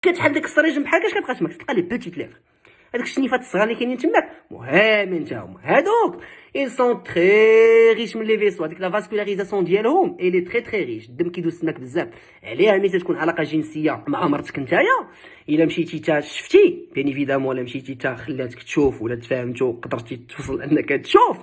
كتحل داك السريجم بحال كاش كتبقى تماك تلقى لي بوتيت ليفر. هذوك الشنيفات الصغار اللي كاينين تماك مهمين تا هما هادوك ils sont très riches من لي فيسو. هذيك لا فاسكولاريزاسيون ديالهم الي تري ريش. الدم كيدوز تماك بزاف. عليها ملي تكون علاقه جنسيه مع مرتك نتايا الا مشيتي تا شفتي بين ايفيدامون، ولا مشيتي تا خلاتك تشوف ولا تفاهمتو قدرتي توصل انك تشوف،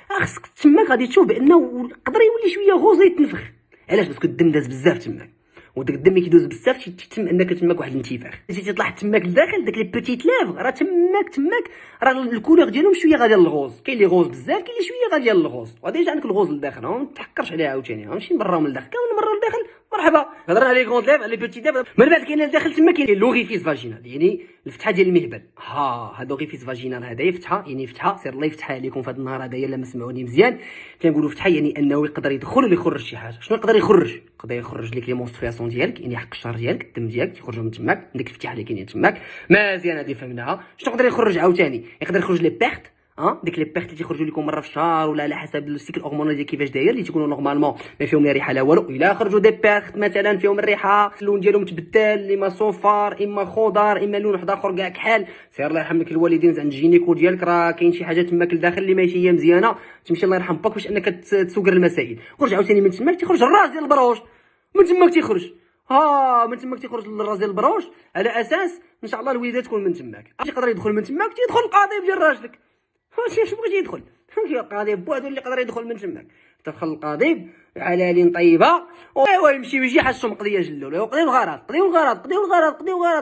خصك تماك غادي تشوف بانه قدر يولي شويه غوز يتنفخ. علاش؟ باسكو الدم داز بزاف تماك، وداك الدم ملي كيدوز بزاف تيتم انك تماك واحد الانتفاخ. ملي تطلع تماك لداخل داك لي بوتيت ليفغ راه تماك راه الكولور ديالهم شويه غادي للغوز. كاين لي غوز بزاف، كاين لي شويه غادي للغوز، وغادي يجي عندك الغوز لداخل. ما تحكرش عليها عاوتاني، ماشي من برا ومن الداخل، كاين من برا للداخل مرحبا. هضرنا على لي غوند ليف، على لي بوتيت ليف. من بعد كاين لداخل تما كاين لوغيفيس فاجينال، يعني الفتحه ديال المهبل. هاد لوغيفيس فاجينال هذا يفتحها، يعني فتحه سير الله يفتحها عليكم في هذا النهار هذا الا ما سمعوني مزيان. كنقولوا فتحه يعني انه يقدر يدخل ولا يخرج شي حاجه. شنو يقدر يخرج؟ يقدر يخرج لك لي مونسترياسيون ديالك، يعني حق الشهر ديالك، الدم ديالك تيخرجوا من تماك، ديك الفتحه اللي كاينين تماك مزيان هذه فهمناها. شنو يقدر يخرج عاوتاني؟ يقدر يخرج لي بيرت، ديك لي بيرت اللي تيخرجوا لكم مره في الشهر ولا على حسب السيكل هرمونال ديال كيفاش داير، اللي تيكونوا نورمالمون ما فيهم لا ريحه لا والو. الا خرجوا دي بيرت مثلا فيهم الريحه، اللون ديالهم تبدل، اما صفار اما خضر اما لون واحد اخر كاع كحال، سير الله يرحم لك الوالدين عند الجينيكو ديالك، راه كاين شي حاجه تماك لداخل اللي ماشي هي مزيانه، تمشي الله يرحم باك باش انك تسوقر المسائل. خرج عاوتاني من تماك تيخرج الراس ديال البروش، من تماك تيخرج من تماك تيخرج الراس ديال البروش، على اساس ان شاء الله الوليده تكون من تماك. يقدر يدخل من تماك، تيدخل القضيب ديال راجلك. واش بغيتي يدخل القضيب بوحدو اللي يقدر يدخل من تماك. تدخل القضيب على لين طيبه ويمشي ويجي حاسو مقضيه جلوله. قضيو الغرض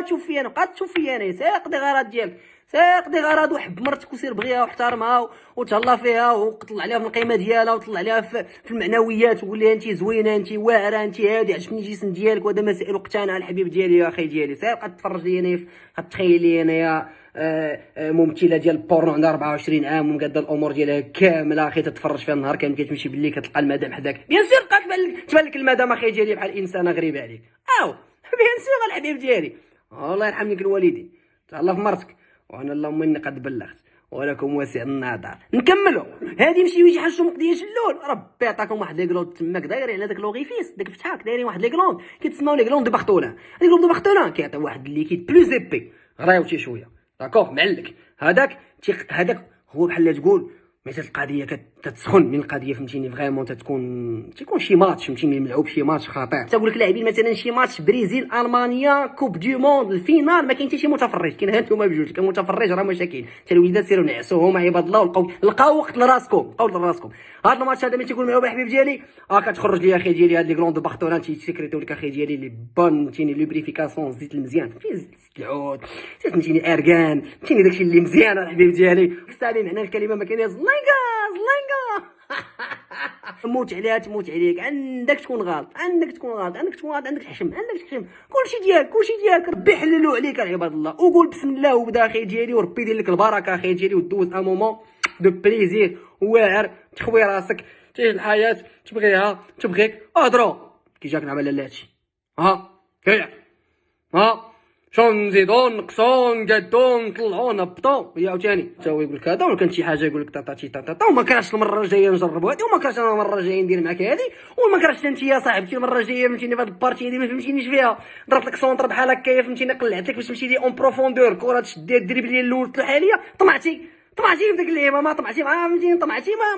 تشوف فيا انا، تشوف فيا انا، ساقضي غرض ديالك، ساقضي غرض وحب مرتك وسير بغيها واحترمها وتهلا فيها وطلع عليها في القيمه ديالها وطلع عليها في المعنويات، وقول لها انت زوينه، انت واعره، انت هادي، عجبني الجسم ديالك، وهذا مسائل وقتانع الحبيب ديالي يا اخي ديالي. سير بقى تفرج لي انا، تخيل لي انايا ممثله ديال البورنو عندها 24 عام ومقاده الامور ديالها كامله اخي، تتفرج فيها النهار كامل، كتمشي بالليل كتلقى المدام حداك. بيان سور تبان لك المدام اخي ديالي بحال انسانه غريبه عليك. بيان سور الحبيب ديالي، الله يرحم لك الوالدين، تهلا في مرتك، وانا اللهم اني قد بلغت ولكم واسع النظر. نكملوا. هادي مشي ويجي حشو مقضيه اللون، ربي عطاكم واحد لي كلوند تماك دايرين على داك لوغيفيس، داك فتحاك دايرين واحد لي كلوند كيتسماو لي كلوند دو بارتونا. لي كلوند دو بارتونا كيعطيو واحد الليكيد بلوز ايبي، غرايوتي شويه داكوغ معلك. هذاك هو بحال تقول ملي القضيه كتسخن، من القضيه فهمتيني فريمون تيكون شي ماتش فهمتيني ملعوب، شي ماتش خطير. تقول لك لاعبين مثلا شي ماتش بريزيل المانيا كوب دو موند الفينال، ما كاين حتى شي متفرج، كاين غير نتوما بجوج، كان متفرج راه مشاكل. حتى الوليدات سيروا نعسوهم عباد الله، لقاو وقت لراسكم، هذا الماتش هذا ملي تيكون ملعوب الحبيب ديالي كتخرج لي اخي ديالي هاد لي كلوند بارتونان تيسيكريتو لك اخي ديالي لي بون فهمتيني لوبريفيكاسيون، الزيت المزيان فهمتيني، زيت العود فهمتيني ارغان فهمتيني داكشي اللي مزيان الحبيب ديالي. حسابي معنى الكلمه ما كاين زلينكا موت عليها تموت عليك، عندك تكون غلط، عندك تحشم، كلشي ديالك ربي يحللو عليك عباد الله. وقول بسم الله وبدا اخي ديالي، وربي يدير لك البركه اخي ديالي، ودوز ان مومون دو بليزير واعر، تخوي راسك، تعيش الحياه تبغيها تبغيك. اهضروا كي جاك نعمل لاتشي كيع شون نزيدون نقصون نقادون نطلعون نهبطوا هي عاوتاني حتى هو يقول لك هذا، ولا كانت شي حاجه يقول لك طاطاتي وما كرهتش المره الجايه نجربوا هذه، وما كرهتش انا المره الجايه ندير معاك هذه، وما كرهتش انت يا صاحبتي المره الجايه فهمتيني في هذا البارتي هذه ما فهمتينيش فيها، ضربت لك سونطر بحال هكايا فهمتيني، قلعت لك باش تمشي لي اون بروفوندور كره تشدي الدريبلي الاول الحاليه، طمعتي في ديك اللعيبه، ما طمعتي فهمتيني،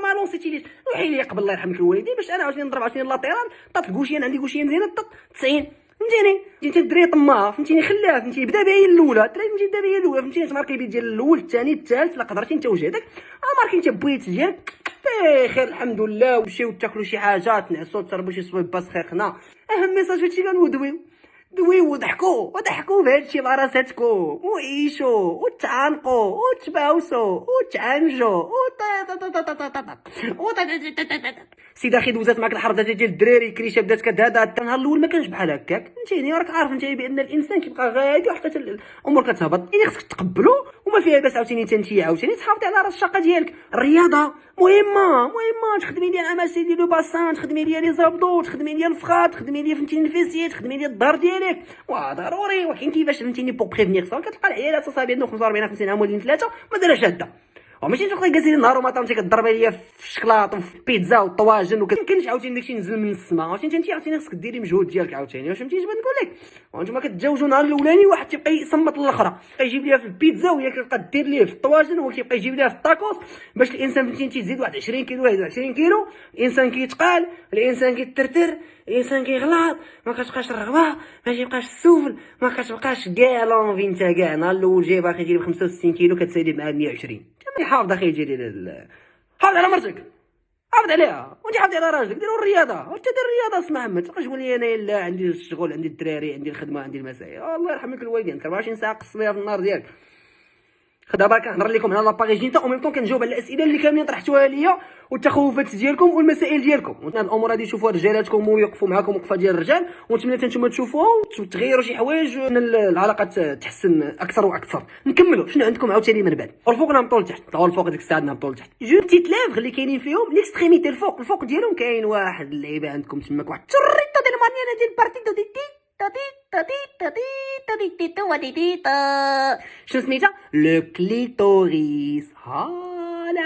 ما لونسيتيليش. روحي لي قبل الله يرحم لك الوالدين باش انا عاوتاني نضرب عاوتاني لاتيرال طات الكوشيه، عندي كوشيه مزيانه 90 فهمتيني، انت الدري طماع فهمتيني، خليها فهمتيني، بدا بها هي الاولى، فهمتيني بدا بها هي الاولى فهمتيني، تماركي بيت ديال الاول الثاني الثالث، لا قدرتي انت وجهدك ماركي انت بويت ديالك بخير الحمد لله، ومشيو تاكلوا شي حاجه، تنعسوا تشربوا شي صويبه سخيخنا. اهم ميساج هادشي دويو وضحكوا بهادشي مع راساتكم، وعيشوا وتعانقوا وتباوسوا وتعنجوا سيدي اخي دوزات معاك الحرده ديال الدراري، كريشه بدات كتهدا. النهار الاول ما كانش بحال هكاك فهمتيني، راك عارف انت بان الانسان كيبقى غادي وحتى الامور كتهبط، يعني خصك تقبلو وما فيها باس عاوتاني انت عاوتاني تحافظي على راس الشقه ديالك. الرياضه مهمه تخدمي لي انا سيدي لو باسان، تخدمي لي زابدو، تخدمي لي الفخاد، تخدمي لي فهمتيني الفيسيت، تخدمي لي الدار ديالك، ضروري. ولكن كيفاش فهمتيني بوك بريفنيغ سا كتلقى العيالات اصاحبي عندهم 45 50 عام ولين 3 ما دارش هدا، ماشي تبقى جالسين نهار وما انت كضرب عليا في الشكلاط وفي البيتزا والطواجن وكاينش عاوتاني داكشي نزل من السما. عرفتي انت عاوتاني خصك ديري مجهود ديالك عاوتاني. واش فهمتي اش بغيت نقول لك؟ وانتما كتجاوجوا النهار الاولاني واحد تيبقى يصمت للاخرى، يجيب ليها في البيتزا وهي كتبقى دير ليه في الطواجن وهو كيبقى يجيب ليها في الطاكوس باش الانسان فهمتي انت يزيد واحد 20 كيلو 21 كيلو. الانسان كيتقال، الانسان كيترتر، الانسان كيغلط، ما كتبقاش الرغبه، ما كيبقاش السفل، ما كتبقاش كاع لونفي. انت كاع نهار الاول جاي باغي دير 65 كيلو كتسالي مع 120. حافظ اخي ديالي، حافظ على مرتك، حافظ عليها، وانت حافظ على راجلك. ديروا الرياضه، وانت دير الرياضه. اسمع محمد، تبقاش تقول لي انا لا عندي الشغل، عندي الدراري، عندي الخدمه، عندي المسائل. الله يرحم لك الوالدين، 24 ساعه قص ليها في النهار ديالك. دابا كنهضر لكم على لاباغي جينيتا او ميم طون كنجاوب على الاسئله اللي كاملين طرحتوها ليا والتخوفات ديالكم والمسائل ديالكم. هاد الامور هادي شوفوها رجالاتكم ويوقفوا معاكم وقفه ديال الرجال، ونتمنى نتوما تشوفوها وتغيروا شي حوايج العلاقات تحسن اكثر واكثر. نكملوا شنو عندكم عاوتاني من بعد. الفوق نهبطوا لتحت، طلعوا الفوق ديك الساعه نهبطوا لتحت. جو بتيت لافغ اللي كاينين فيهم ليكستريميتي الفوق ديالهم كاين واحد اللعيبه عندكم تماك، واحد الشريطه ديال المانيانا ديال بارتي دو شنو سميتها؟ لو كليتوريس. ها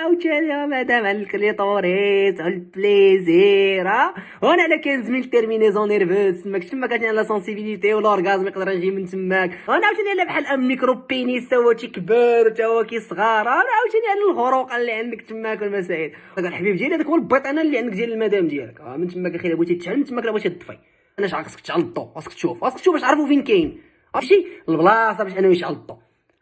عاوتاني مادام على الكليتوريس على البليزير. وانا على كاين زميل تيرمينيزون نيرفوز تماك تما كاين لا سونسيبيليتي والاورغازم يقدر يجي من تماك. انا عاوتاني على بحال ام ميكرو بينيس هو تيكبر حتى هو كيصغر. انا عاوتاني على الغروق اللي عندك تماك والمسائل. هذا الحبيب ديالي هذاك هو البطانه اللي عندك ديال المدام ديالك. من تماك اخي بغيتي تشعل، من تماك بغيتي تطفي. انا شعر خصك تعل الضو، خصك تشوف باش تعرفوا فين كاين. عرفتي البلاصه باش انه يشعل الضو.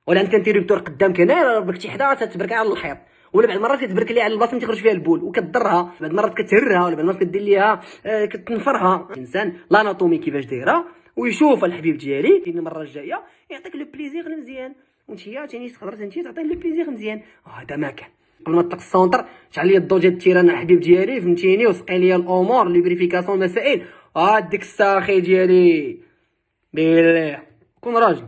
ولا انت كنتيريبتور قدامك هنا ربك شي حدا تتبرك على الحيط، ولا بعض المرات كتبرك ليها على البلاصه اللي تيخرج فيها البول وكضرها، بعض المرات كتهرها، ولا بعض المرات كدير ليها كتنفرها. الانسان لاناتومي كيفاش دايره ويشوف الحبيب ديالي المره الجايه يعطيك لو بليزير المزيان، وانت ثاني تقدر انت تعطيه لو بليزير مزيان. هذا ما كان. قبل ما تطلق السونتر شعل لي الضو ديال التيران الحبيب ديالي فهمتيني، وسقي لي الامور لي فيريفيكاسيون المسائل. ديك الساعه اخي ديالي بالله كون راجل.